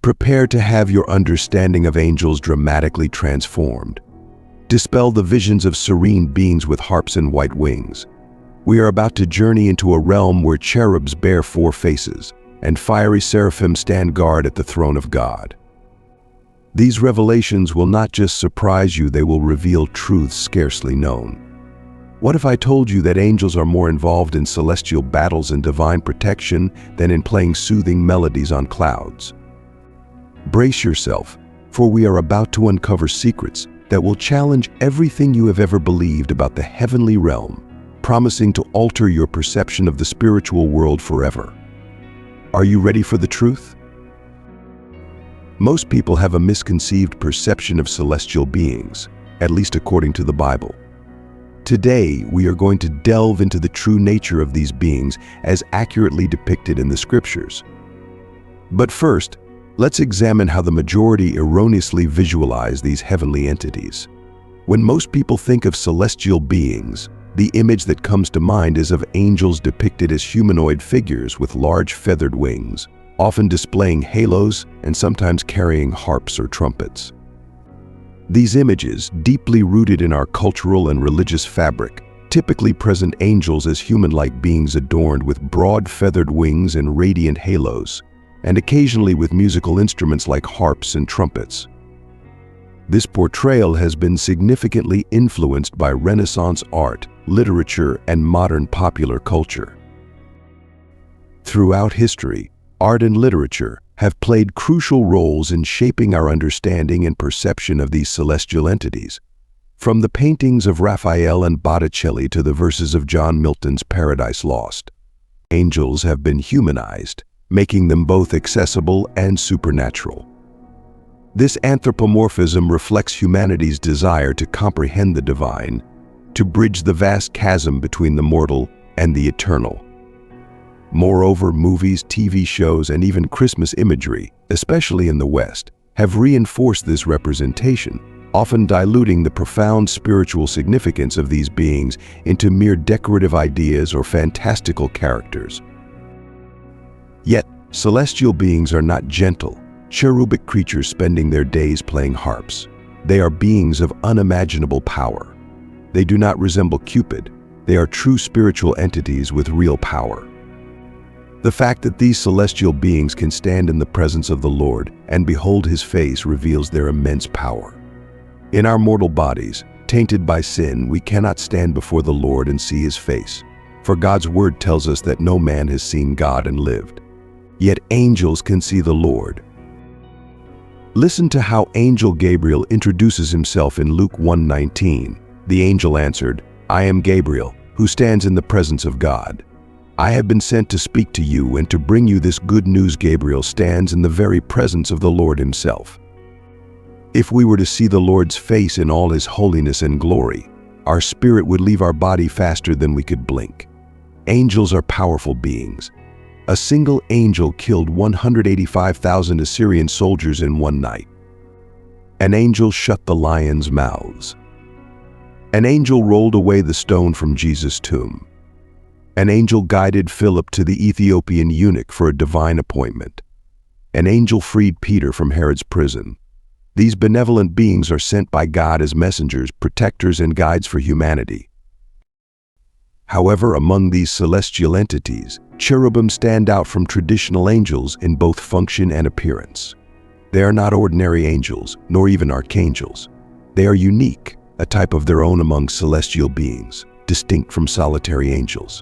Prepare to have your understanding of angels dramatically transformed. Dispel the visions of serene beings with harps and white wings. We are about to journey into a realm where cherubs bear 4 faces, and fiery seraphim stand guard at the throne of God. These revelations will not just surprise you, they will reveal truths scarcely known. What if I told you that angels are more involved in celestial battles and divine protection than in playing soothing melodies on clouds? Brace yourself, for we are about to uncover secrets that will challenge everything you have ever believed about the heavenly realm, promising to alter your perception of the spiritual world forever. Are you ready for the truth? Most people have a misconceived perception of celestial beings, at least according to the Bible. Today, we are going to delve into the true nature of these beings as accurately depicted in the scriptures. But first, let's examine how the majority erroneously visualize these heavenly entities. When most people think of celestial beings, the image that comes to mind is of angels depicted as humanoid figures with large feathered wings, often displaying halos and sometimes carrying harps or trumpets. These images, deeply rooted in our cultural and religious fabric, typically present angels as human-like beings adorned with broad feathered wings and radiant halos, and occasionally with musical instruments like harps and trumpets. This portrayal has been significantly influenced by Renaissance art, literature, and modern popular culture. Throughout history, art and literature have played crucial roles in shaping our understanding and perception of these celestial entities. From the paintings of Raphael and Botticelli to the verses of John Milton's Paradise Lost, angels have been humanized, making them both accessible and supernatural. This anthropomorphism reflects humanity's desire to comprehend the divine, to bridge the vast chasm between the mortal and the eternal. Moreover, movies, TV shows, and even Christmas imagery, especially in the West, have reinforced this representation, often diluting the profound spiritual significance of these beings into mere decorative ideas or fantastical characters. Yet, celestial beings are not gentle, cherubic creatures spending their days playing harps. They are beings of unimaginable power. They do not resemble Cupid. They are true spiritual entities with real power. The fact that these celestial beings can stand in the presence of the Lord and behold His face reveals their immense power. In our mortal bodies, tainted by sin, we cannot stand before the Lord and see His face, for God's word tells us that no man has seen God and lived. Yet angels can see the Lord. Listen to how Angel Gabriel introduces himself in Luke 1:19. The angel answered, "I am Gabriel, who stands in the presence of God. I have been sent to speak to you and to bring you this good news." Gabriel stands in the very presence of the Lord Himself. If we were to see the Lord's face in all His holiness and glory, our spirit would leave our body faster than we could blink. Angels are powerful beings. A single angel killed 185,000 Assyrian soldiers in one night. An angel shut the lions' mouths. An angel rolled away the stone from Jesus' tomb. An angel guided Philip to the Ethiopian eunuch for a divine appointment. An angel freed Peter from Herod's prison. These benevolent beings are sent by God as messengers, protectors, and guides for humanity. However, among these celestial entities, cherubim stand out from traditional angels in both function and appearance. They are not ordinary angels, nor even archangels. They are unique, a type of their own among celestial beings, distinct from solitary angels.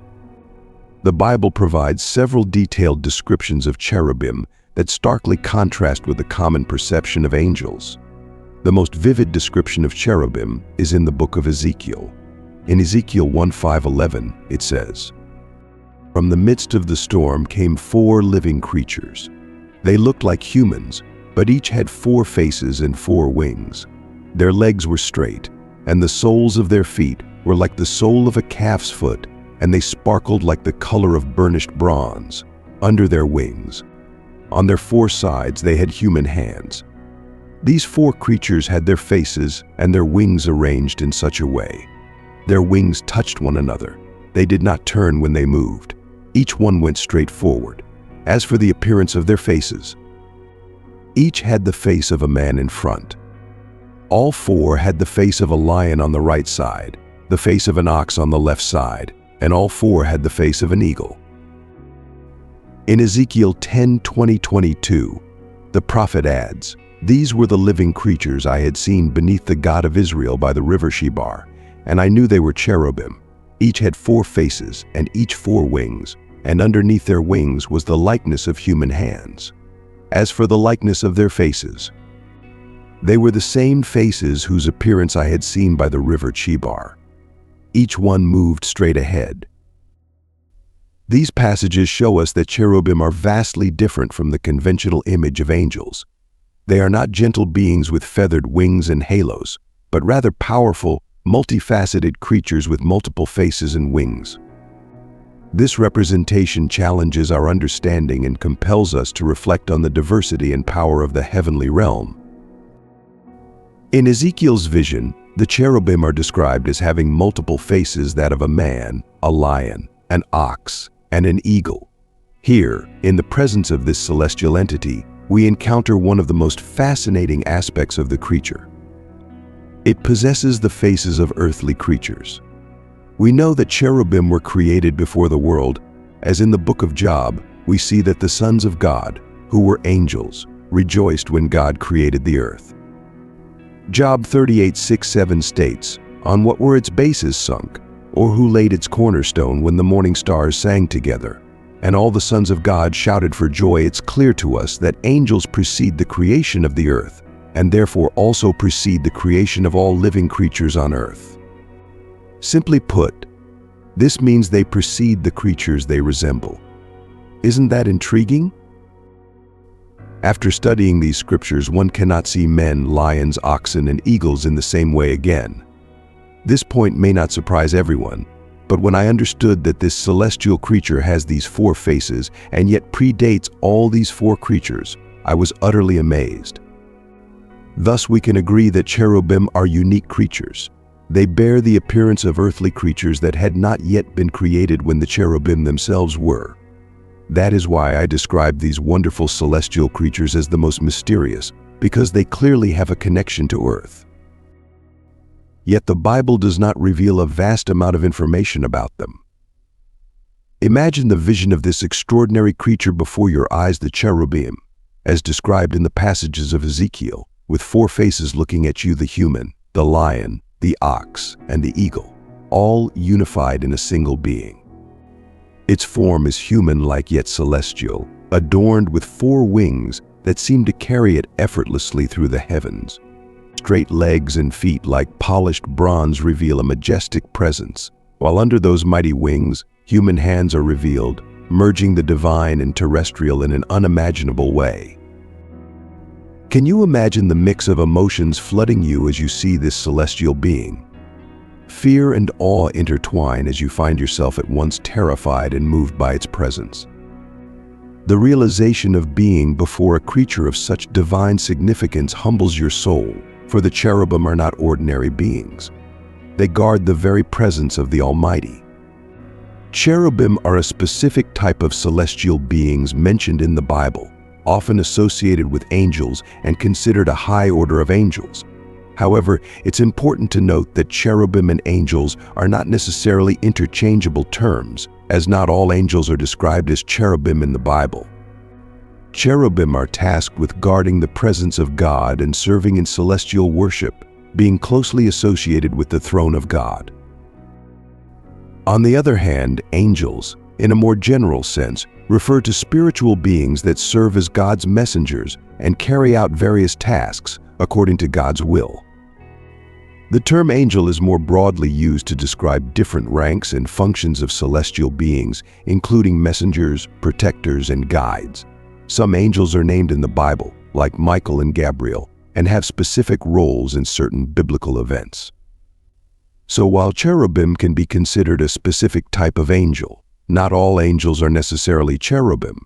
The Bible provides several detailed descriptions of cherubim that starkly contrast with the common perception of angels. The most vivid description of cherubim is in the book of Ezekiel. In Ezekiel 1:5-11, it says, "From the midst of the storm came 4 living creatures. They looked like humans, but each had 4 faces and 4 wings. Their legs were straight, and the soles of their feet were like the sole of a calf's foot, and they sparkled like the color of burnished bronze. Under their wings, on their 4 sides, they had human hands. These 4 creatures had their faces and their wings arranged in such a way. Their wings touched one another. They did not turn when they moved. Each one went straight forward. As for the appearance of their faces, Each had the face of a man in front. All four had the face of a lion on the right side, the face of an ox on the left side, and all four had the face of an eagle. In Ezekiel 10:20-22, the prophet adds, "These were the living creatures I had seen beneath the God of Israel by the river Shebar, and I knew they were cherubim. Each had 4 faces and each 4 wings, and underneath their wings was the likeness of human hands. As for the likeness of their faces, they were the same faces whose appearance I had seen by the river Chebar. Each one moved straight ahead." These passages show us that cherubim are vastly different from the conventional image of angels. They are not gentle beings with feathered wings and halos, but rather powerful, multifaceted creatures with multiple faces and wings. This representation challenges our understanding and compels us to reflect on the diversity and power of the heavenly realm. In Ezekiel's vision, the cherubim are described as having multiple faces, that of a man, a lion, an ox, and an eagle. Here, in the presence of this celestial entity, we encounter one of the most fascinating aspects of the creature. It possesses the faces of earthly creatures. We know that cherubim were created before the world, as in the book of Job, we see that the sons of God, who were angels, rejoiced when God created the earth. Job 38:6-7 states, "On what were its bases sunk, or who laid its cornerstone when the morning stars sang together? And all the sons of God shouted for joy." It's clear to us that angels precede the creation of the earth, and therefore also precede the creation of all living creatures on earth. Simply put, this means they precede the creatures they resemble. Isn't that intriguing? After studying these scriptures, one cannot see men, lions, oxen, and eagles in the same way again. This point may not surprise everyone, but when I understood that this celestial creature has these 4 faces and yet predates all these 4 creatures, I was utterly amazed. Thus, we can agree that cherubim are unique creatures. They bear the appearance of earthly creatures that had not yet been created when the cherubim themselves were. That is why I describe these wonderful celestial creatures as the most mysterious, because they clearly have a connection to earth. Yet the Bible does not reveal a vast amount of information about them. Imagine the vision of this extraordinary creature before your eyes, the cherubim, as described in the passages of Ezekiel, with 4 faces looking at you: the human, the lion, the ox, and the eagle, all unified in a single being. Its form is human-like yet celestial, adorned with 4 wings that seem to carry it effortlessly through the heavens. Straight legs and feet like polished bronze reveal a majestic presence, while under those mighty wings, human hands are revealed, merging the divine and terrestrial in an unimaginable way. Can you imagine the mix of emotions flooding you as you see this celestial being? Fear and awe intertwine as you find yourself at once terrified and moved by its presence. The realization of being before a creature of such divine significance humbles your soul, for the cherubim are not ordinary beings. They guard the very presence of the Almighty. Cherubim are a specific type of celestial beings mentioned in the Bible, often associated with angels and considered a high order of angels. However, it's important to note that cherubim and angels are not necessarily interchangeable terms, as not all angels are described as cherubim in the Bible. Cherubim are tasked with guarding the presence of God and serving in celestial worship, being closely associated with the throne of God. On the other hand, angels, in a more general sense, refer to spiritual beings that serve as God's messengers and carry out various tasks according to God's will. The term angel is more broadly used to describe different ranks and functions of celestial beings, including messengers, protectors, and guides. Some angels are named in the Bible, like Michael and Gabriel, and have specific roles in certain biblical events. So while cherubim can be considered a specific type of angel, not all angels are necessarily cherubim.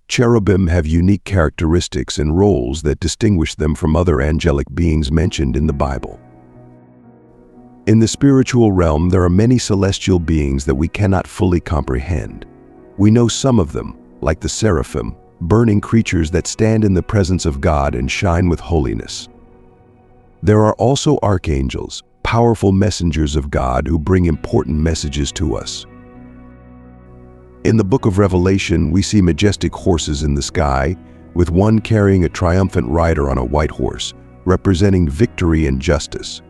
Cherubim have unique characteristics and roles that distinguish them from other angelic beings mentioned in the Bible. In the spiritual realm, there are many celestial beings that we cannot fully comprehend. We know some of them, like the Seraphim, burning creatures that stand in the presence of God and shine with holiness. There are also archangels, powerful messengers of God who bring important messages to us. In the book of Revelation, we see majestic horses in the sky, with one carrying a triumphant rider on a white horse, representing victory and justice.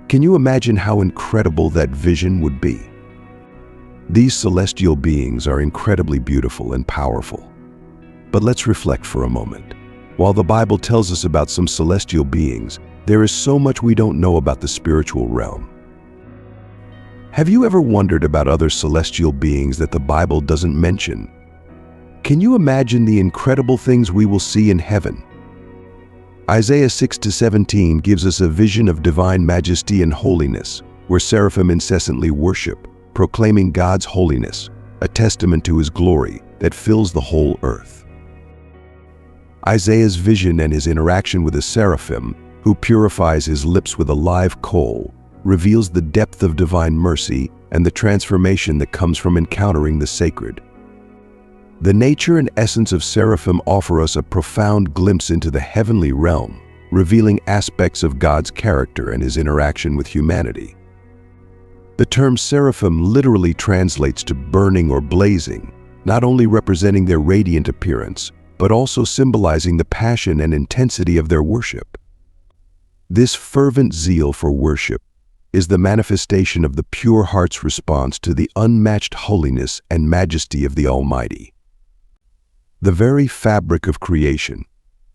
Can you imagine how incredible that vision would be? These celestial beings are incredibly beautiful and powerful. But let's reflect for a moment. While the Bible tells us about some celestial beings, there is so much we don't know about the spiritual realm. Have you ever wondered about other celestial beings that the Bible doesn't mention? Can you imagine the incredible things we will see in heaven? Isaiah 6-17 gives us a vision of divine majesty and holiness, where seraphim incessantly worship, proclaiming God's holiness, a testament to His glory that fills the whole earth. Isaiah's vision and his interaction with a seraphim, who purifies his lips with a live coal, reveals the depth of divine mercy and the transformation that comes from encountering the sacred. The nature and essence of seraphim offer us a profound glimpse into the heavenly realm, revealing aspects of God's character and His interaction with humanity. The term seraphim literally translates to burning or blazing, not only representing their radiant appearance, but also symbolizing the passion and intensity of their worship. This fervent zeal for worship is the manifestation of the pure heart's response to the unmatched holiness and majesty of the Almighty. The very fabric of creation,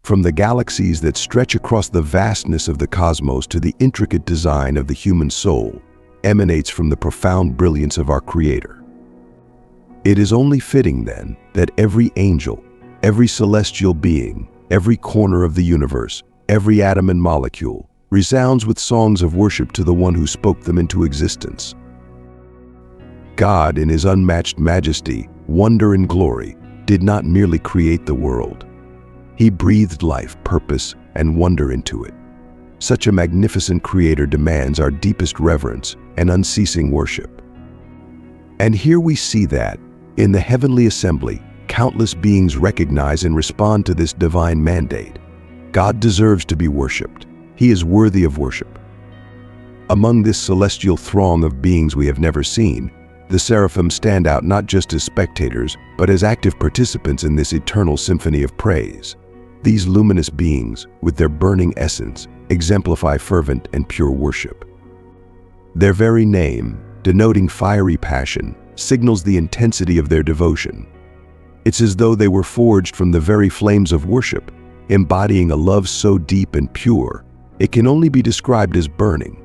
from the galaxies that stretch across the vastness of the cosmos to the intricate design of the human soul, emanates from the profound brilliance of our Creator. It is only fitting, then, that every angel, every celestial being, every corner of the universe, every atom and molecule, resounds with songs of worship to the one who spoke them into existence. God, in His unmatched majesty, wonder, and glory, did not merely create the world. He breathed life, purpose, and wonder into it. Such a magnificent Creator demands our deepest reverence and unceasing worship. And here we see that, in the heavenly assembly, countless beings recognize and respond to this divine mandate. God deserves to be worshipped. He is worthy of worship. Among this celestial throng of beings we have never seen, the seraphim stand out not just as spectators, but as active participants in this eternal symphony of praise. These luminous beings, with their burning essence, exemplify fervent and pure worship. Their very name, denoting fiery passion, signals the intensity of their devotion. It's as though they were forged from the very flames of worship, embodying a love so deep and pure, it can only be described as burning.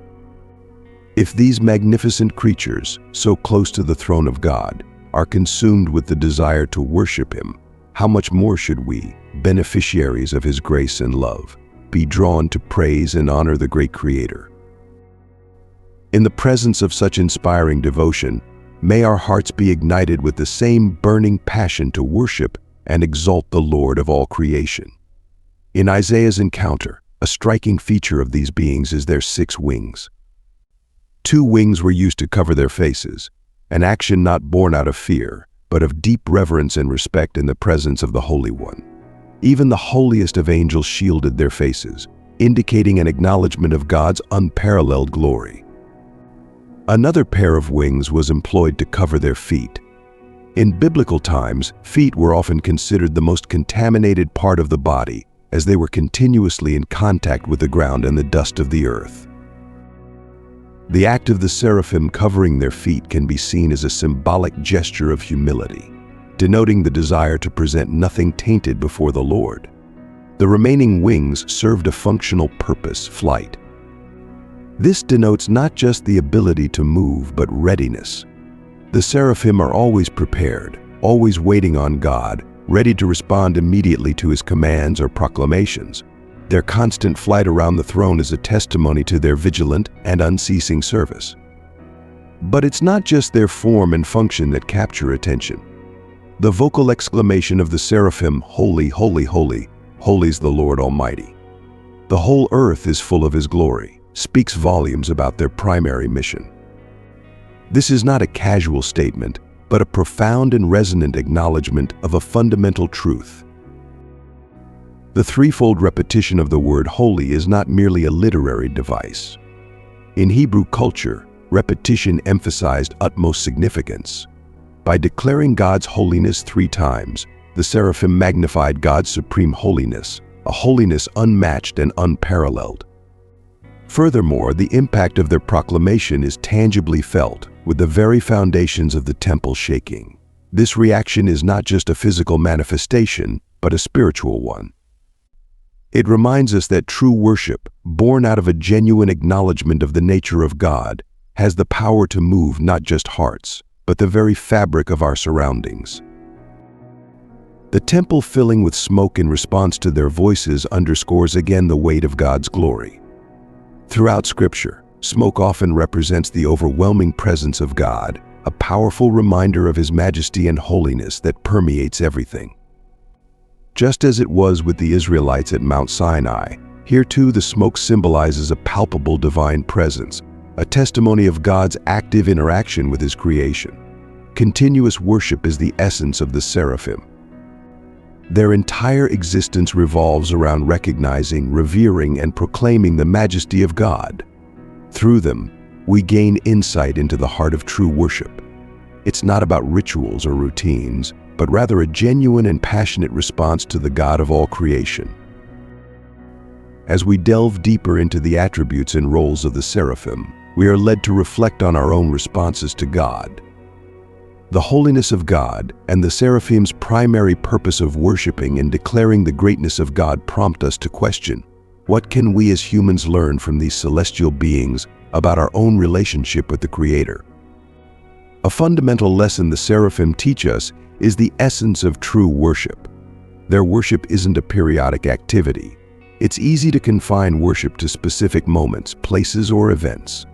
If these magnificent creatures, so close to the throne of God, are consumed with the desire to worship Him, how much more should we, beneficiaries of His grace and love, be drawn to praise and honor the great Creator? In the presence of such inspiring devotion, may our hearts be ignited with the same burning passion to worship and exalt the Lord of all creation. In Isaiah's encounter, a striking feature of these beings is their 6 wings. 2 wings were used to cover their faces, an action not born out of fear, but of deep reverence and respect in the presence of the Holy One. Even the holiest of angels shielded their faces, indicating an acknowledgement of God's unparalleled glory. Another pair of wings was employed to cover their feet. In biblical times, feet were often considered the most contaminated part of the body, as they were continuously in contact with the ground and the dust of the earth. The act of the seraphim covering their feet can be seen as a symbolic gesture of humility, denoting the desire to present nothing tainted before the Lord. The remaining wings served a functional purpose, flight. This denotes not just the ability to move, but readiness. The seraphim are always prepared, always waiting on God, ready to respond immediately to His commands or proclamations. Their constant flight around the throne is a testimony to their vigilant and unceasing service. But it's not just their form and function that capture attention. The vocal exclamation of the seraphim, "Holy, holy, holy, holy is the Lord Almighty." The whole earth is full of His glory, speaks volumes about their primary mission. This is not a casual statement, but a profound and resonant acknowledgement of a fundamental truth. The threefold repetition of the word holy is not merely a literary device. In Hebrew culture, repetition emphasized utmost significance. By declaring God's holiness 3 times, the seraphim magnified God's supreme holiness, a holiness unmatched and unparalleled. Furthermore, the impact of their proclamation is tangibly felt, with the very foundations of the temple shaking. This reaction is not just a physical manifestation, but a spiritual one. It reminds us that true worship, born out of a genuine acknowledgement of the nature of God, has the power to move not just hearts, but the very fabric of our surroundings. The temple filling with smoke in response to their voices underscores again the weight of God's glory. Throughout Scripture, smoke often represents the overwhelming presence of God, a powerful reminder of His majesty and holiness that permeates everything. Just as it was with the Israelites at Mount Sinai, here too the smoke symbolizes a palpable divine presence, a testimony of God's active interaction with His creation. Continuous worship is the essence of the seraphim. Their entire existence revolves around recognizing, revering, and proclaiming the majesty of God. Through them, we gain insight into the heart of true worship. It's not about rituals or routines, but rather a genuine and passionate response to the God of all creation. As we delve deeper into the attributes and roles of the seraphim, we are led to reflect on our own responses to God. The holiness of God and the seraphim's primary purpose of worshiping and declaring the greatness of God prompt us to question, what can we as humans learn from these celestial beings about our own relationship with the Creator? A fundamental lesson the seraphim teach us is the essence of true worship. Their worship isn't a periodic activity. It's easy to confine worship to specific moments, places, or events.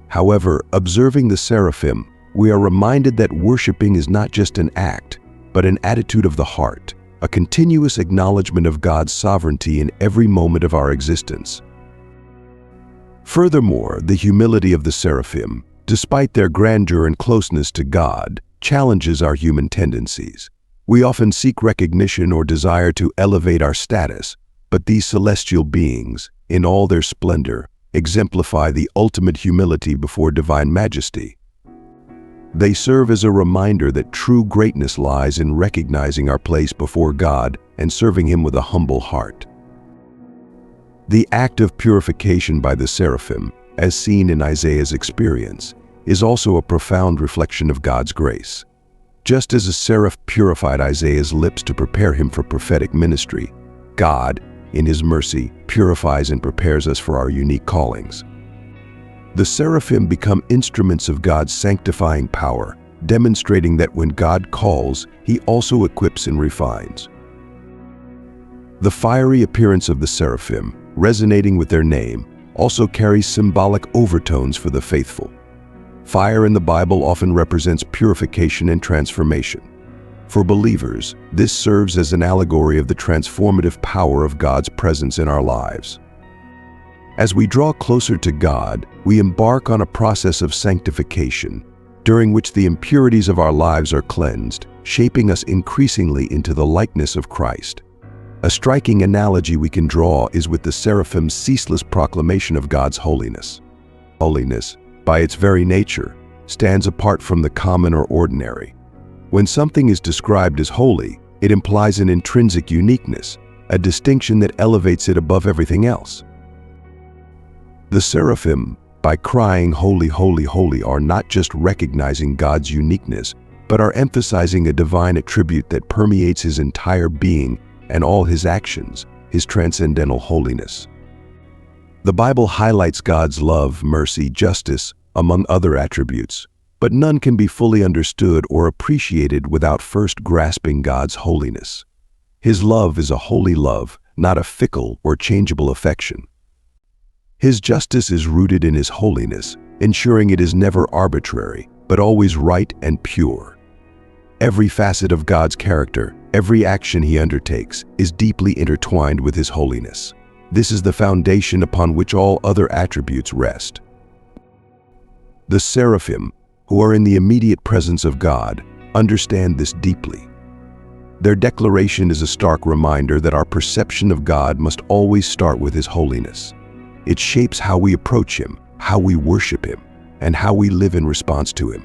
However, observing the seraphim, we are reminded that worshiping is not just an act, but an attitude of the heart, a continuous acknowledgement of God's sovereignty in every moment of our existence. Furthermore, the humility of the seraphim, despite their grandeur and closeness to God, challenges our human tendencies. We often seek recognition or desire to elevate our status, but these celestial beings, in all their splendor, exemplify the ultimate humility before divine majesty. They serve as a reminder that true greatness lies in recognizing our place before God and serving Him with a humble heart. The act of purification by the seraphim, as seen in Isaiah's experience, is also a profound reflection of God's grace. Just as a seraph purified Isaiah's lips to prepare him for prophetic ministry, God, in His mercy, purifies and prepares us for our unique callings. The seraphim become instruments of God's sanctifying power, demonstrating that when God calls, He also equips and refines. The fiery appearance of the seraphim, resonating with their name, also carries symbolic overtones for the faithful. Fire in the Bible often represents purification and transformation. For believers, this serves as an allegory of the transformative power of God's presence in our lives. As we draw closer to God, we embark on a process of sanctification, during which the impurities of our lives are cleansed, shaping us increasingly into the likeness of Christ. A striking analogy we can draw is with the seraphim's ceaseless proclamation of God's holiness. Holiness, by its very nature, stands apart from the common or ordinary. When something is described as holy, it implies an intrinsic uniqueness, a distinction that elevates it above everything else. The seraphim, by crying, "Holy, holy, holy," are not just recognizing God's uniqueness, but are emphasizing a divine attribute that permeates His entire being and all His actions, His transcendental holiness. The Bible highlights God's love, mercy, justice, among other attributes, but none can be fully understood or appreciated without first grasping God's holiness. His love is a holy love, not a fickle or changeable affection. His justice is rooted in His holiness, ensuring it is never arbitrary, but always right and pure. Every facet of God's character, every action He undertakes, is deeply intertwined with His holiness. This is the foundation upon which all other attributes rest. The seraphim, who are in the immediate presence of God, understand this deeply. Their declaration is a stark reminder that our perception of God must always start with His holiness. It shapes how we approach Him, how we worship Him, and how we live in response to Him.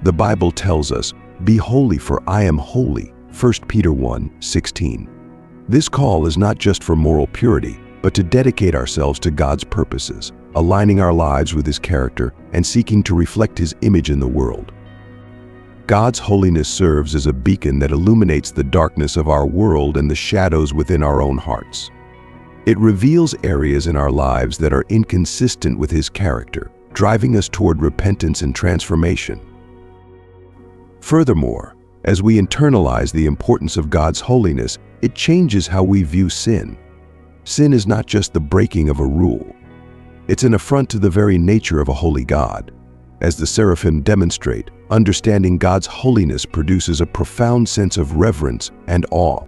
The Bible tells us, "Be holy, for I am holy," 1 Peter 1:16. This call is not just for moral purity, but to dedicate ourselves to God's purposes, aligning our lives with His character and seeking to reflect His image in the world. God's holiness serves as a beacon that illuminates the darkness of our world and the shadows within our own hearts. It reveals areas in our lives that are inconsistent with His character, driving us toward repentance and transformation. Furthermore, as we internalize the importance of God's holiness, it changes how we view sin. Sin is not just the breaking of a rule. It's an affront to the very nature of a holy God. As the Seraphim demonstrate, understanding God's holiness produces a profound sense of reverence and awe.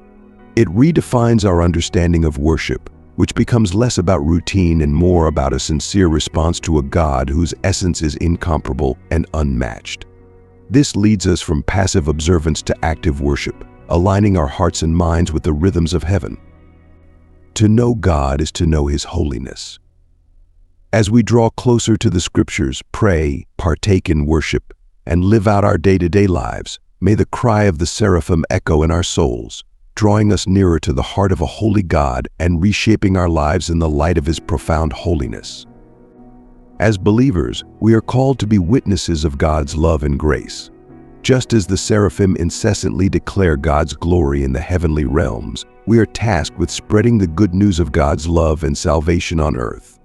It redefines our understanding of worship, which becomes less about routine and more about a sincere response to a God whose essence is incomparable and unmatched. This leads us from passive observance to active worship, aligning our hearts and minds with the rhythms of heaven. To know God is to know His holiness. As we draw closer to the Scriptures, pray, partake in worship, and live out our day-to-day lives, may the cry of the seraphim echo in our souls, drawing us nearer to the heart of a holy God and reshaping our lives in the light of His profound holiness. As believers, we are called to be witnesses of God's love and grace. Just as the seraphim incessantly declare God's glory in the heavenly realms, we are tasked with spreading the good news of God's love and salvation on earth.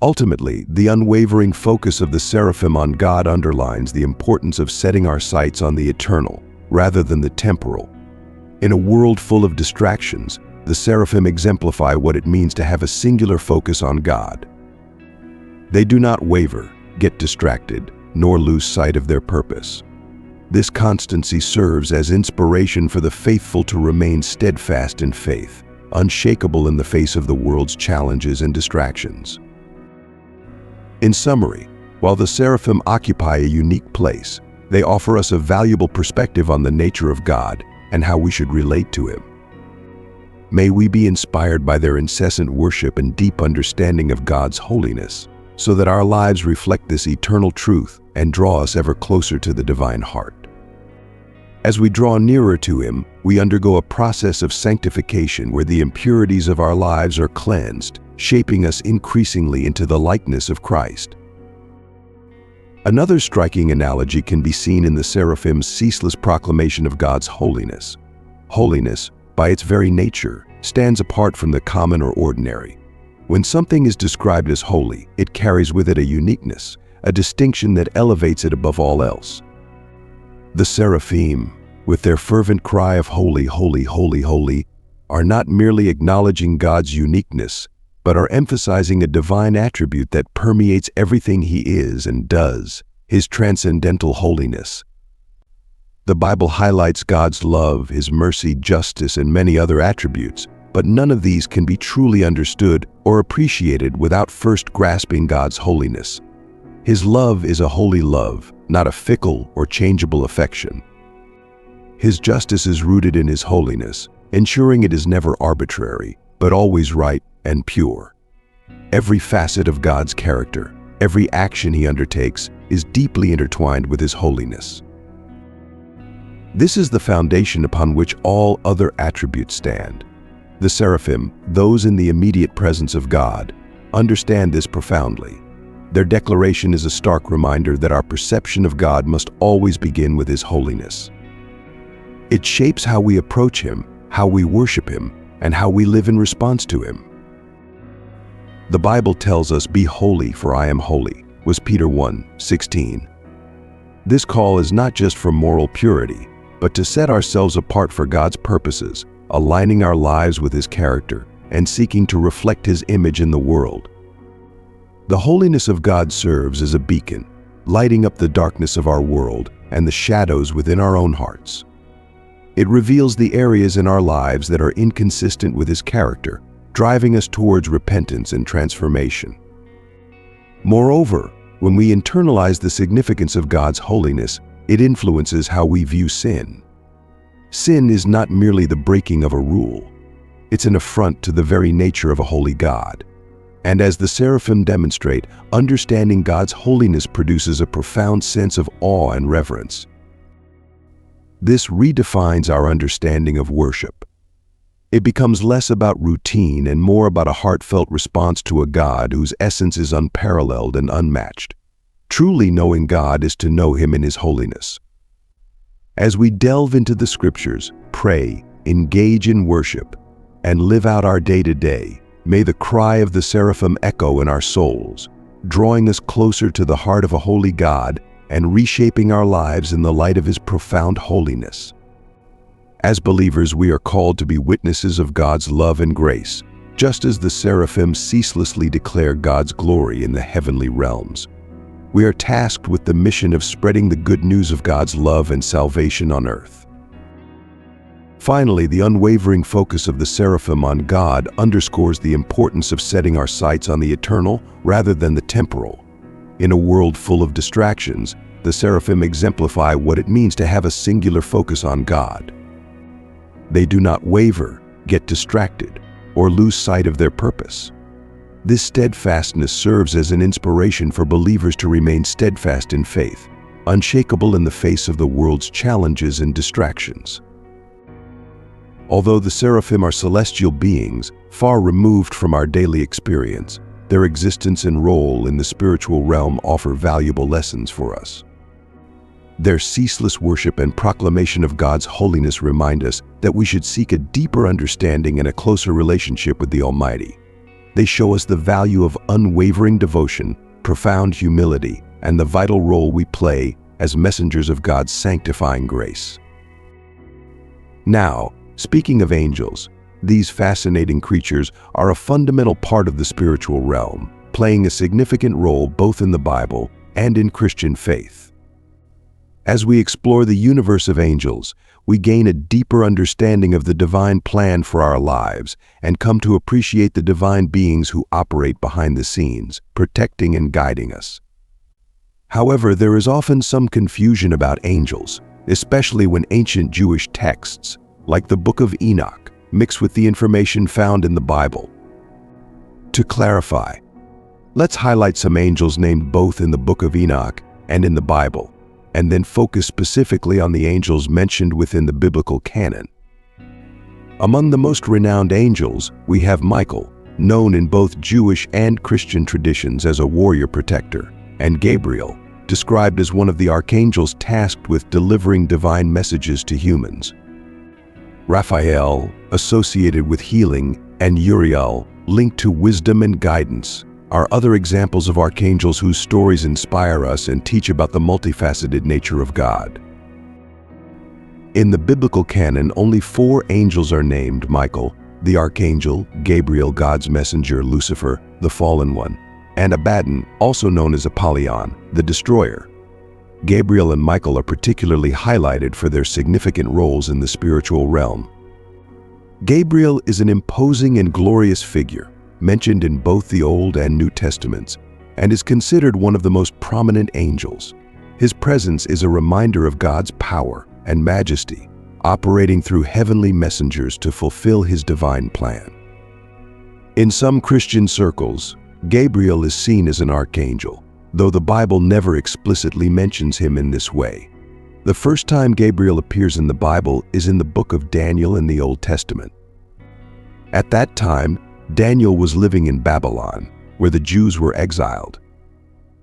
Ultimately, the unwavering focus of the seraphim on God underlines the importance of setting our sights on the eternal, rather than the temporal. In a world full of distractions, the seraphim exemplify what it means to have a singular focus on God. They do not waver, get distracted, nor lose sight of their purpose. This constancy serves as inspiration for the faithful to remain steadfast in faith, unshakable in the face of the world's challenges and distractions. In summary, while the seraphim occupy a unique place, they offer us a valuable perspective on the nature of God and how we should relate to Him. May we be inspired by their incessant worship and deep understanding of God's holiness, so that our lives reflect this eternal truth and draw us ever closer to the divine heart. As we draw nearer to Him, we undergo a process of sanctification where the impurities of our lives are cleansed, shaping us increasingly into the likeness of Christ. Another striking analogy can be seen in the seraphim's ceaseless proclamation of God's holiness. Holiness, by its very nature, stands apart from the common or ordinary. When something is described as holy, it carries with it a uniqueness, a distinction that elevates it above all else. The seraphim, with their fervent cry of "Holy, holy, holy, holy," are not merely acknowledging God's uniqueness, but are emphasizing a divine attribute that permeates everything He is and does, His transcendental holiness. The Bible highlights God's love, His mercy, justice, and many other attributes, but none of these can be truly understood or appreciated without first grasping God's holiness. His love is a holy love, not a fickle or changeable affection. His justice is rooted in His holiness, ensuring it is never arbitrary, but always right and pure. Every facet of God's character, every action He undertakes, is deeply intertwined with His holiness. This is the foundation upon which all other attributes stand. The seraphim, those in the immediate presence of God, understand this profoundly. Their declaration is a stark reminder that our perception of God must always begin with His holiness. It shapes how we approach Him, how we worship Him, and how we live in response to Him. The Bible tells us, "Be holy, for I am holy," was Peter 1:16. This call is not just for moral purity, but to set ourselves apart for God's purposes, aligning our lives with His character and seeking to reflect His image in the world. The holiness of God serves as a beacon, lighting up the darkness of our world and the shadows within our own hearts. It reveals the areas in our lives that are inconsistent with His character, driving us towards repentance and transformation. Moreover, when we internalize the significance of God's holiness, it influences how we view sin. Sin is not merely the breaking of a rule. It's an affront to the very nature of a holy God. And as the seraphim demonstrate, understanding God's holiness produces a profound sense of awe and reverence. This redefines our understanding of worship. It becomes less about routine and more about a heartfelt response to a God whose essence is unparalleled and unmatched. Truly knowing God is to know Him in His holiness. As we delve into the Scriptures, pray, engage in worship, and live out our day-to-day, may the cry of the seraphim echo in our souls, drawing us closer to the heart of a holy God and reshaping our lives in the light of His profound holiness. As believers, we are called to be witnesses of God's love and grace, just as the seraphim ceaselessly declare God's glory in the heavenly realms. We are tasked with the mission of spreading the good news of God's love and salvation on earth. Finally, the unwavering focus of the seraphim on God underscores the importance of setting our sights on the eternal rather than the temporal. In a world full of distractions, the seraphim exemplify what it means to have a singular focus on God. They do not waver, get distracted, or lose sight of their purpose. This steadfastness serves as an inspiration for believers to remain steadfast in faith, unshakable in the face of the world's challenges and distractions. Although the seraphim are celestial beings, far removed from our daily experience, their existence and role in the spiritual realm offer valuable lessons for us. Their ceaseless worship and proclamation of God's holiness remind us that we should seek a deeper understanding and a closer relationship with the Almighty. They show us the value of unwavering devotion, profound humility, and the vital role we play as messengers of God's sanctifying grace. Now, speaking of angels, these fascinating creatures are a fundamental part of the spiritual realm, playing a significant role both in the Bible and in Christian faith. As we explore the universe of angels, we gain a deeper understanding of the divine plan for our lives and come to appreciate the divine beings who operate behind the scenes, protecting and guiding us. However, there is often some confusion about angels, especially when ancient Jewish texts, like the Book of Enoch, mix with the information found in the Bible. To clarify, let's highlight some angels named both in the Book of Enoch and in the Bible, and then focus specifically on the angels mentioned within the biblical canon. Among the most renowned angels, we have Michael, known in both Jewish and Christian traditions as a warrior protector, and Gabriel, described as one of the archangels tasked with delivering divine messages to humans. Raphael, associated with healing, and Uriel, linked to wisdom and guidance, are other examples of archangels whose stories inspire us and teach about the multifaceted nature of God. In the biblical canon, only 4 angels are named: Michael, the archangel; Gabriel, God's messenger; Lucifer, the fallen one; and Abaddon, also known as Apollyon, the destroyer. Gabriel and Michael are particularly highlighted for their significant roles in the spiritual realm. Gabriel is an imposing and glorious figure, mentioned in both the Old and New Testaments, and is considered one of the most prominent angels. His presence is a reminder of God's power and majesty, operating through heavenly messengers to fulfill His divine plan. In some Christian circles, Gabriel is seen as an archangel, though the Bible never explicitly mentions him in this way. The first time Gabriel appears in the Bible is in the book of Daniel in the Old Testament. At that time, Daniel was living in Babylon, where the Jews were exiled.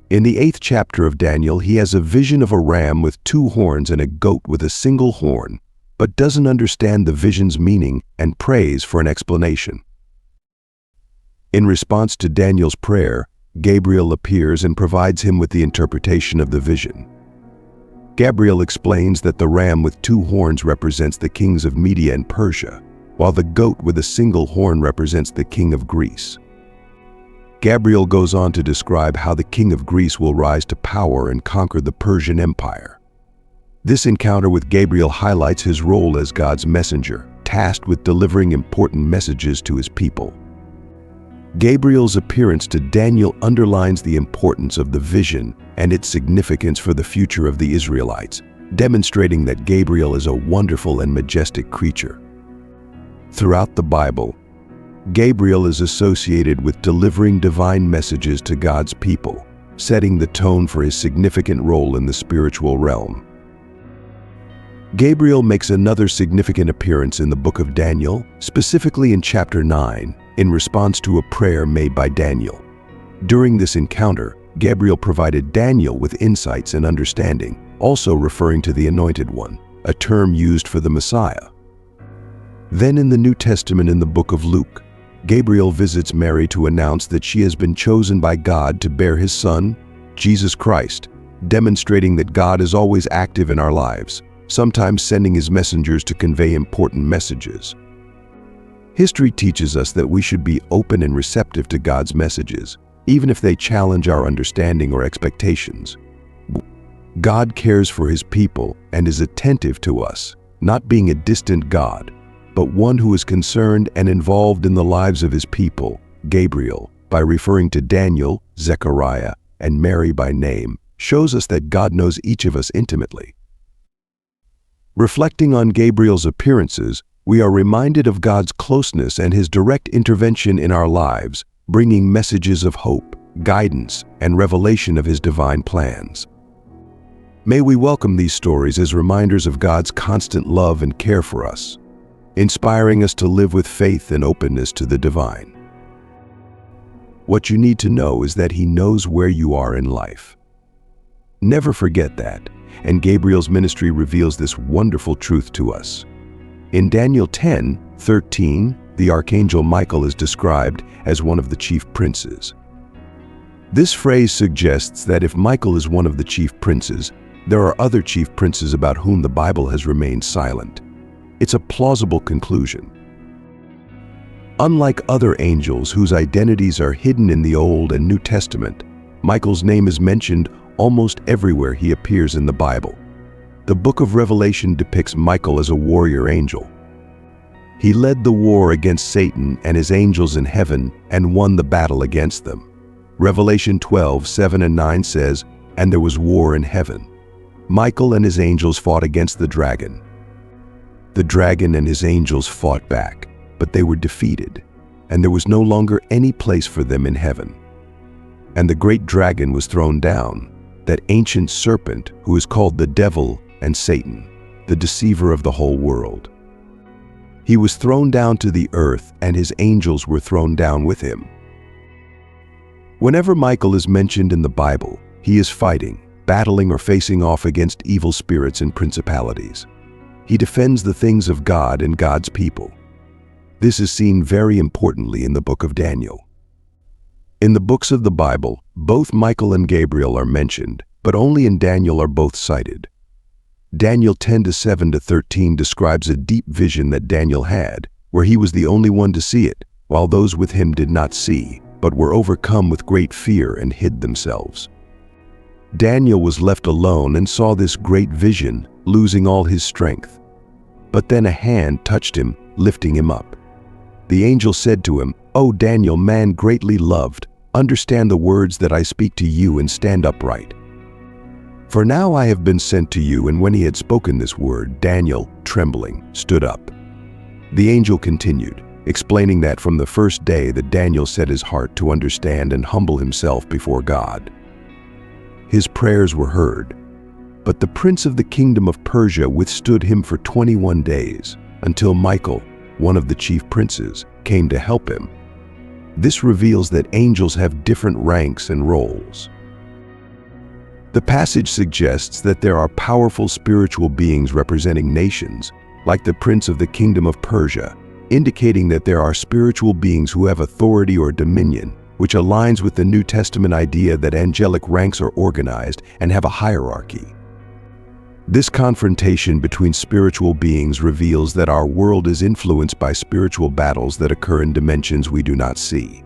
In the 8th chapter of Daniel, he has a vision of a ram with 2 horns and a goat with a single horn, but doesn't understand the vision's meaning and prays for an explanation. In response to Daniel's prayer, Gabriel appears and provides him with the interpretation of the vision. Gabriel explains that the ram with 2 horns represents the kings of Media and Persia, while the goat with a single horn represents the king of Greece. Gabriel goes on to describe how the king of Greece will rise to power and conquer the Persian Empire. This encounter with Gabriel highlights his role as God's messenger, tasked with delivering important messages to his people. Gabriel's appearance to Daniel underlines the importance of the vision and its significance for the future of the Israelites, demonstrating that Gabriel is a wonderful and majestic creature. Throughout the Bible, Gabriel is associated with delivering divine messages to God's people, setting the tone for his significant role in the spiritual realm. Gabriel makes another significant appearance in the book of Daniel, specifically in chapter 9, in response to a prayer made by Daniel. During this encounter, Gabriel provided Daniel with insights and understanding, also referring to the Anointed One, a term used for the Messiah. Then in the New Testament in the book of Luke, Gabriel visits Mary to announce that she has been chosen by God to bear his Son, Jesus Christ, demonstrating that God is always active in our lives, sometimes sending his messengers to convey important messages. History teaches us that we should be open and receptive to God's messages, even if they challenge our understanding or expectations. God cares for his people and is attentive to us, not being a distant God, but one who is concerned and involved in the lives of his people. Gabriel, by referring to Daniel, Zechariah, and Mary by name, shows us that God knows each of us intimately. Reflecting on Gabriel's appearances, we are reminded of God's closeness and his direct intervention in our lives, bringing messages of hope, guidance, and revelation of his divine plans. May we welcome these stories as reminders of God's constant love and care for us, inspiring us to live with faith and openness to the divine. What you need to know is that he knows where you are in life. Never forget that, and Gabriel's ministry reveals this wonderful truth to us. In Daniel 10:13, the archangel Michael is described as one of the chief princes. This phrase suggests that if Michael is one of the chief princes, there are other chief princes about whom the Bible has remained silent. It's a plausible conclusion. Unlike other angels whose identities are hidden in the Old and New Testament, Michael's name is mentioned almost everywhere he appears in the Bible. The book of Revelation depicts Michael as a warrior angel. He led the war against Satan and his angels in heaven and won the battle against them. Revelation 12:7 and 9 says, "And there was war in heaven. Michael and his angels fought against the dragon. The dragon and his angels fought back, but they were defeated, and there was no longer any place for them in heaven. And the great dragon was thrown down, that ancient serpent who is called the devil and Satan, the deceiver of the whole world. He was thrown down to the earth, and his angels were thrown down with him." Whenever Michael is mentioned in the Bible, he is fighting, battling, or facing off against evil spirits and principalities. He defends the things of God and God's people. This is seen very importantly in the book of Daniel. In the books of the Bible, both Michael and Gabriel are mentioned, but only in Daniel are both cited. Daniel 10:7-13 describes a deep vision that Daniel had, where he was the only one to see it, while those with him did not see, but were overcome with great fear and hid themselves. Daniel was left alone and saw this great vision, losing all his strength. But then a hand touched him, lifting him up. The angel said to him, "O Daniel, man greatly loved, understand the words that I speak to you and stand upright. For now I have been sent to you." And when he had spoken this word, Daniel, trembling, stood up. The angel continued, explaining that from the first day that Daniel set his heart to understand and humble himself before God, his prayers were heard. But the prince of the kingdom of Persia withstood him for 21 days, until Michael, one of the chief princes, came to help him. This reveals that angels have different ranks and roles. The passage suggests that there are powerful spiritual beings representing nations, like the prince of the kingdom of Persia, indicating that there are spiritual beings who have authority or dominion, which aligns with the New Testament idea that angelic ranks are organized and have a hierarchy. This confrontation between spiritual beings reveals that our world is influenced by spiritual battles that occur in dimensions we do not see.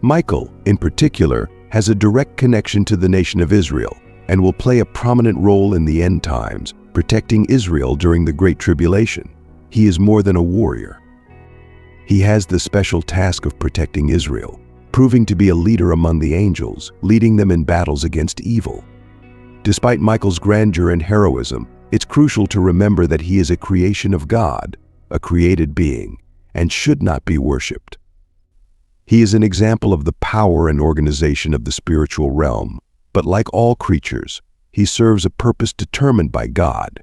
Michael, in particular, has a direct connection to the nation of Israel and will play a prominent role in the end times, protecting Israel during the Great Tribulation. He is more than a warrior. He has the special task of protecting Israel, proving to be a leader among the angels, leading them in battles against evil. Despite Michael's grandeur and heroism, it's crucial to remember that he is a creation of God, a created being, and should not be worshipped. He is an example of the power and organization of the spiritual realm, but like all creatures, he serves a purpose determined by God.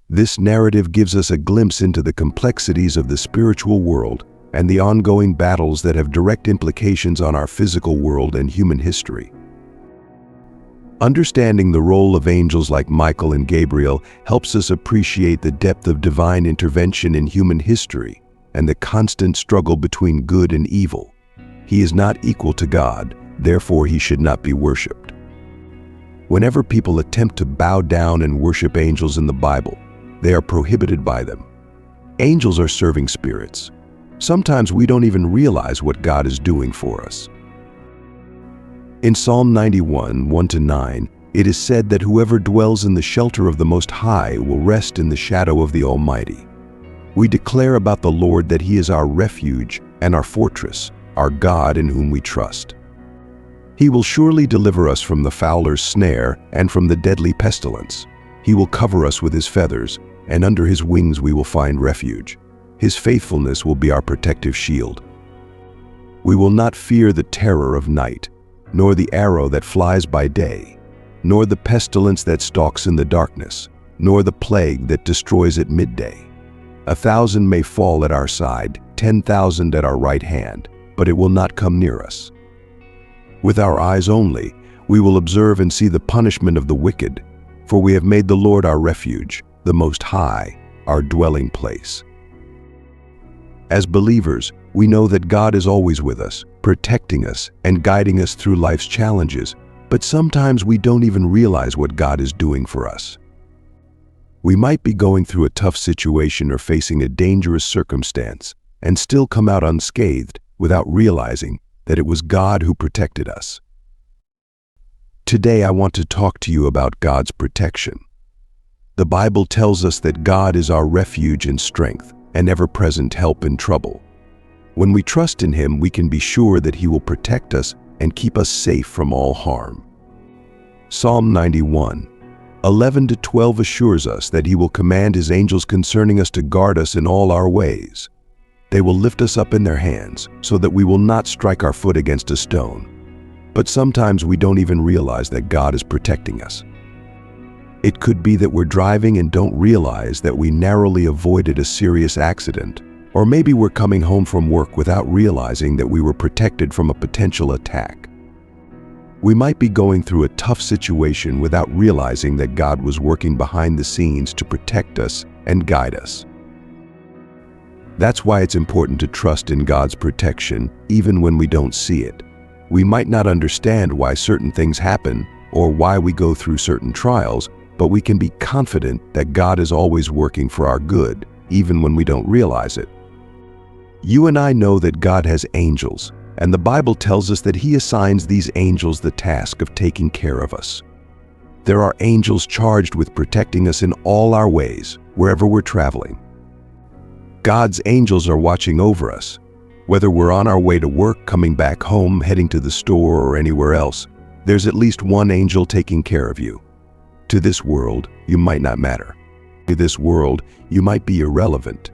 This narrative gives us a glimpse into the complexities of the spiritual world and the ongoing battles that have direct implications on our physical world and human history. Understanding the role of angels like Michael and Gabriel helps us appreciate the depth of divine intervention in human history and the constant struggle between good and evil. He is not equal to God, therefore he should not be worshipped. Whenever people attempt to bow down and worship angels in the Bible, they are prohibited by them. Angels are serving spirits. Sometimes we don't even realize what God is doing for us. In Psalm 91, 1-9, it is said that whoever dwells in the shelter of the Most High will rest in the shadow of the Almighty. We declare about the Lord that He is our refuge and our fortress, our God in whom we trust. He will surely deliver us from the fowler's snare and from the deadly pestilence. He will cover us with His feathers, and under His wings we will find refuge. His faithfulness will be our protective shield. We will not fear the terror of night, nor the arrow that flies by day, nor the pestilence that stalks in the darkness, nor the plague that destroys at midday. 1,000 may fall at our side, 10,000 at our right hand, but it will not come near us. With our eyes only, we will observe and see the punishment of the wicked, for we have made the Lord our refuge, the Most High, our dwelling place. As believers, we know that God is always with us, protecting us and guiding us through life's challenges, but sometimes we don't even realize what God is doing for us. We might be going through a tough situation or facing a dangerous circumstance and still come out unscathed without realizing that it was God who protected us. Today I want to talk to you about God's protection. The Bible tells us that God is our refuge and strength, an ever-present help in trouble. When we trust in Him, we can be sure that He will protect us and keep us safe from all harm. Psalm 91, 11-12 assures us that He will command His angels concerning us to guard us in all our ways. They will lift us up in their hands so that we will not strike our foot against a stone. But sometimes we don't even realize that God is protecting us. It could be that we're driving and don't realize that we narrowly avoided a serious accident, or maybe we're coming home from work without realizing that we were protected from a potential attack. We might be going through a tough situation without realizing that God was working behind the scenes to protect us and guide us. That's why it's important to trust in God's protection even when we don't see it. We might not understand why certain things happen or why we go through certain trials, but we can be confident that God is always working for our good, even when we don't realize it. You and I know that God has angels, and the Bible tells us that He assigns these angels the task of taking care of us. There are angels charged with protecting us in all our ways, wherever we're traveling. God's angels are watching over us. Whether we're on our way to work, coming back home, heading to the store, or anywhere else, there's at least one angel taking care of you. To this world, you might not matter. To this world, you might be irrelevant.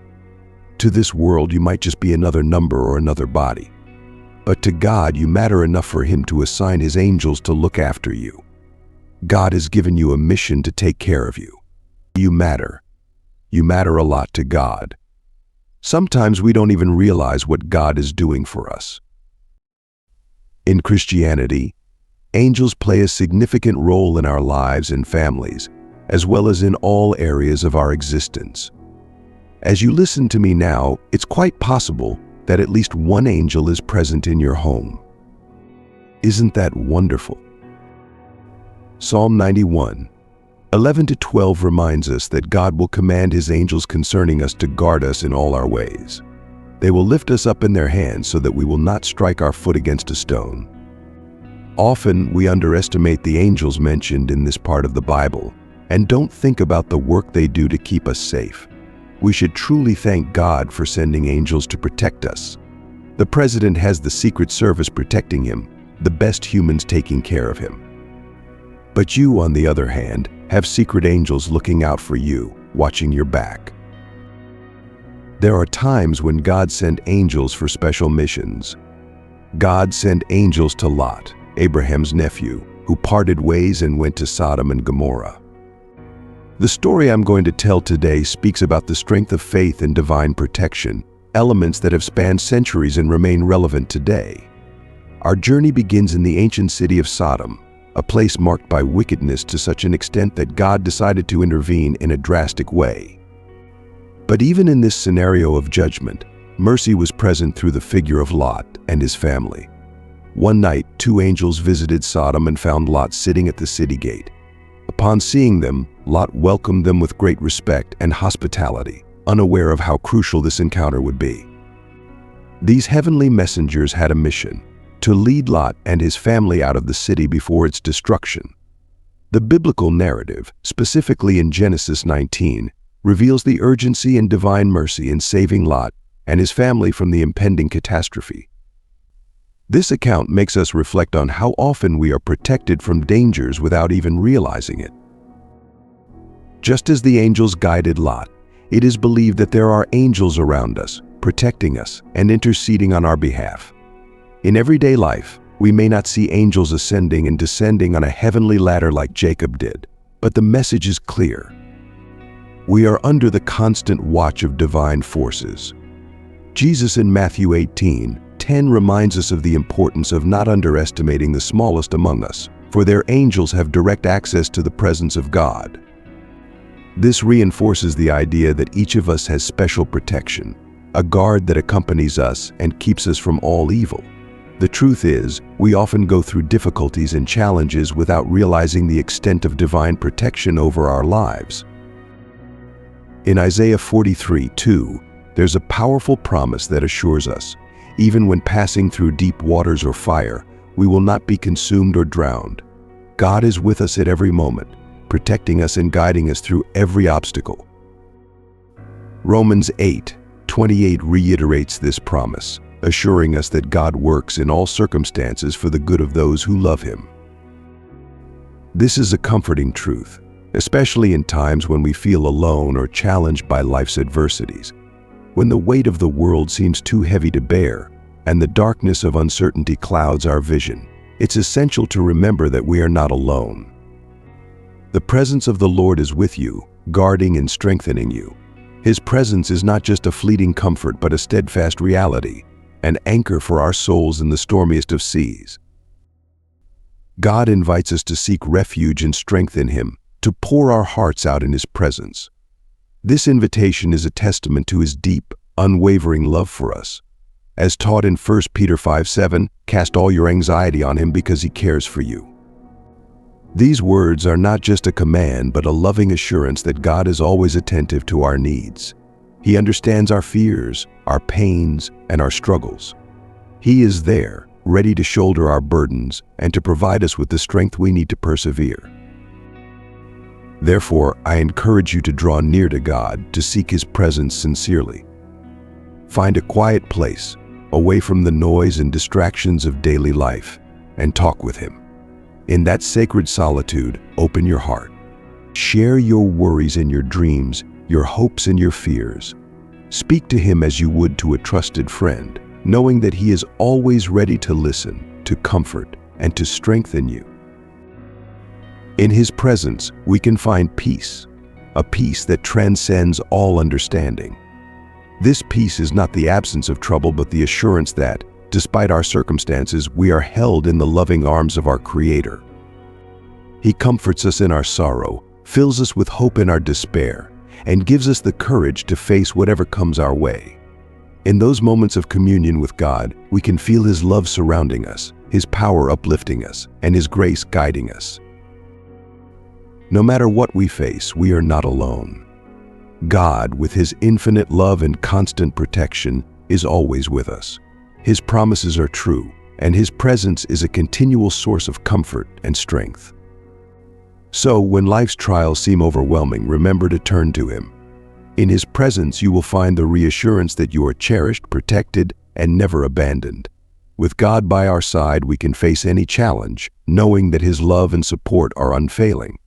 To this world, you might just be another number or another body. But to God, you matter enough for Him to assign His angels to look after you. God has given you a mission to take care of you. You matter. You matter a lot to God. Sometimes we don't even realize what God is doing for us. In Christianity, angels play a significant role in our lives and families, as well as in all areas of our existence. As you listen to me now, it's quite possible that at least one angel is present in your home. Isn't that wonderful? Psalm 91, 11-12 reminds us that God will command His angels concerning us to guard us in all our ways. They will lift us up in their hands so that we will not strike our foot against a stone. Often we underestimate the angels mentioned in this part of the Bible and don't think about the work they do to keep us safe. We should truly thank God for sending angels to protect us. The president has the Secret Service protecting him, the best humans taking care of him. But you, on the other hand, have secret angels looking out for you, watching your back. There are times when God sent angels for special missions. God sent angels to Lot, Abraham's nephew, who parted ways and went to Sodom and Gomorrah. The story I'm going to tell today speaks about the strength of faith and divine protection, elements that have spanned centuries and remain relevant today. Our journey begins in the ancient city of Sodom, a place marked by wickedness to such an extent that God decided to intervene in a drastic way. But even in this scenario of judgment, mercy was present through the figure of Lot and his family. One night, two angels visited Sodom and found Lot sitting at the city gate. Upon seeing them, Lot welcomed them with great respect and hospitality, unaware of how crucial this encounter would be. These heavenly messengers had a mission: to lead Lot and his family out of the city before its destruction. The biblical narrative, specifically in Genesis 19, reveals the urgency and divine mercy in saving Lot and his family from the impending catastrophe. This account makes us reflect on how often we are protected from dangers without even realizing it. Just as the angels guided Lot, it is believed that there are angels around us, protecting us and interceding on our behalf. In everyday life, we may not see angels ascending and descending on a heavenly ladder like Jacob did, but the message is clear. We are under the constant watch of divine forces. Jesus in Matthew 18:10 reminds us of the importance of not underestimating the smallest among us, for their angels have direct access to the presence of God. This reinforces the idea that each of us has special protection, a guard that accompanies us and keeps us from all evil. The truth is, we often go through difficulties and challenges without realizing the extent of divine protection over our lives. In Isaiah 43:2, there's a powerful promise that assures us, even when passing through deep waters or fire, we will not be consumed or drowned. God is with us at every moment, protecting us and guiding us through every obstacle. Romans 8:28 reiterates this promise, assuring us that God works in all circumstances for the good of those who love Him. This is a comforting truth, especially in times when we feel alone or challenged by life's adversities. When the weight of the world seems too heavy to bear, and the darkness of uncertainty clouds our vision, it's essential to remember that we are not alone. The presence of the Lord is with you, guarding and strengthening you. His presence is not just a fleeting comfort but a steadfast reality, an anchor for our souls in the stormiest of seas. God invites us to seek refuge and strength in Him, to pour our hearts out in His presence. This invitation is a testament to His deep, unwavering love for us. As taught in 1 Peter 5:7, cast all your anxiety on Him because He cares for you. These words are not just a command but a loving assurance that God is always attentive to our needs. He understands our fears, our pains, and our struggles. He is there, ready to shoulder our burdens and to provide us with the strength we need to persevere. Therefore, I encourage you to draw near to God, to seek His presence sincerely. Find a quiet place, away from the noise and distractions of daily life, and talk with Him. In that sacred solitude, open your heart. Share your worries and your dreams, your hopes and your fears. Speak to Him as you would to a trusted friend, knowing that He is always ready to listen, to comfort, and to strengthen you. In His presence, we can find peace, a peace that transcends all understanding. This peace is not the absence of trouble, but the assurance that, despite our circumstances, we are held in the loving arms of our Creator. He comforts us in our sorrow, fills us with hope in our despair, and gives us the courage to face whatever comes our way. In those moments of communion with God, we can feel His love surrounding us, His power uplifting us, and His grace guiding us. No matter what we face, we are not alone. God, with His infinite love and constant protection, is always with us. His promises are true, and His presence is a continual source of comfort and strength. So, when life's trials seem overwhelming, remember to turn to Him. In His presence, you will find the reassurance that you are cherished, protected, and never abandoned. With God by our side, we can face any challenge, knowing that His love and support are unfailing.